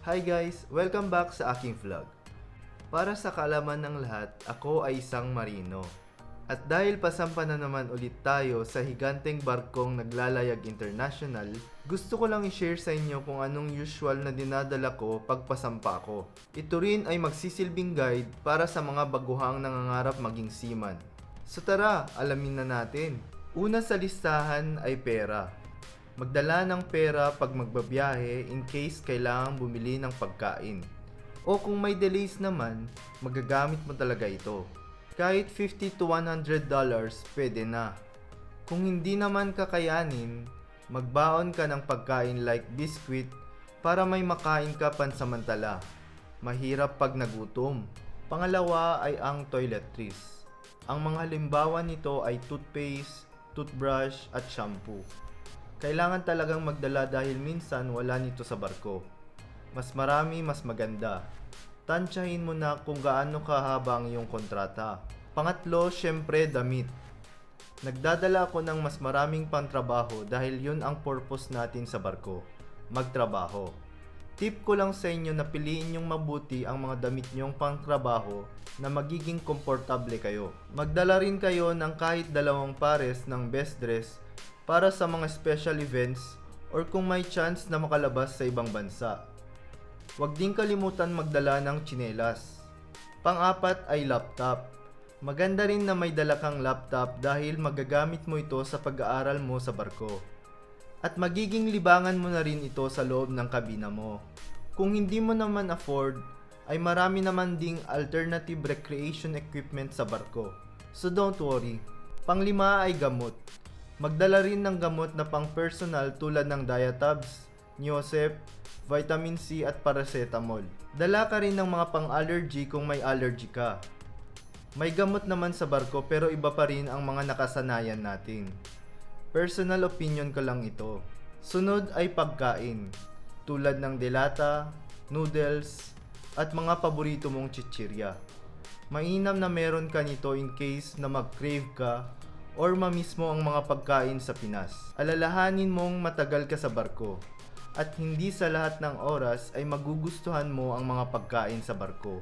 Hi guys! Welcome back sa aking vlog. Para sa kaalaman ng lahat, ako ay isang marino. At dahil pasampa na naman ulit tayo sa higanteng barkong Naglalayag International, gusto ko lang i-share sa inyo kung anong usual na dinadala ko pag pasampa ko. Ito rin ay magsisilbing guide para sa mga baguhang nangangarap maging seaman. So tara, alamin na natin. Una sa listahan ay pera. Magdala ng pera pag magbabiyahe in case kailangang bumili ng pagkain. O kung may delays naman, magagamit mo talaga ito. Kahit $50 to $100 pwede na. Kung hindi naman kakayanin, magbaon ka ng pagkain like biscuit para may makain ka pansamantala. Mahirap pag nagutom. Pangalawa ay ang toiletries. Ang mga halimbawa nito ay toothpaste, toothbrush at shampoo. Kailangan talagang magdala dahil minsan wala nito sa barko. Mas marami, mas maganda. Tansyahin mo na kung gaano kahaba ang iyong kontrata. Pangatlo, syempre damit. Nagdadala ako ng mas maraming pangtrabaho dahil yun ang purpose natin sa barko, magtrabaho. Tip ko lang sa inyo na piliin nyong mabuti ang mga damit nyong pangtrabaho na magiging komportable kayo. Magdala rin kayo ng kahit 2 pares ng best dress para sa mga special events or kung may chance na makalabas sa ibang bansa. Huwag din kalimutan magdala ng tsinelas. Pang-apat ay laptop. Maganda rin na may dala kang laptop dahil magagamit mo ito sa pag-aaral mo sa barko. At magiging libangan mo na rin ito sa loob ng kabina mo. Kung hindi mo naman afford, ay marami naman ding alternative recreation equipment sa barko. So don't worry. Panglima ay gamot. Magdala rin ng gamot na pang-personal tulad ng Diatabs, Neosep, Vitamin C at Paracetamol. Dala ka rin ng mga pang-allergy kung may allergy ka. May gamot naman sa barko pero iba pa rin ang mga nakasanayan natin. Personal opinion ko lang ito. Sunod ay pagkain, tulad ng delata, noodles, at mga paborito mong chichirya. Mainam na meron ka nito in case na mag-crave ka or mamiss mo ang mga pagkain sa Pinas. Alalahanin mong matagal ka sa barko at hindi sa lahat ng oras ay magugustuhan mo ang mga pagkain sa barko.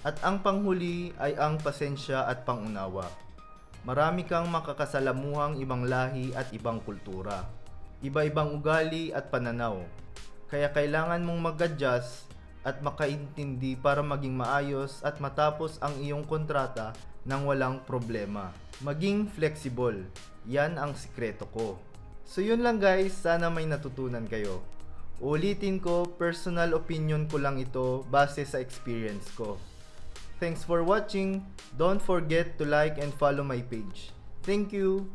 At ang panghuli ay ang pasensya at pangunawa. Marami kang makakasalamuhang ibang lahi at ibang kultura, iba-ibang ugali at pananaw. Kaya kailangan mong mag-adjust at makaintindi para maging maayos at matapos ang iyong kontrata nang walang problema. Maging flexible. Yan ang sikreto ko. So yun lang guys, sana may natutunan kayo. Ulitin ko, personal opinion ko lang ito base sa experience ko. Thanks for watching. Don't forget to like and follow my page. Thank you.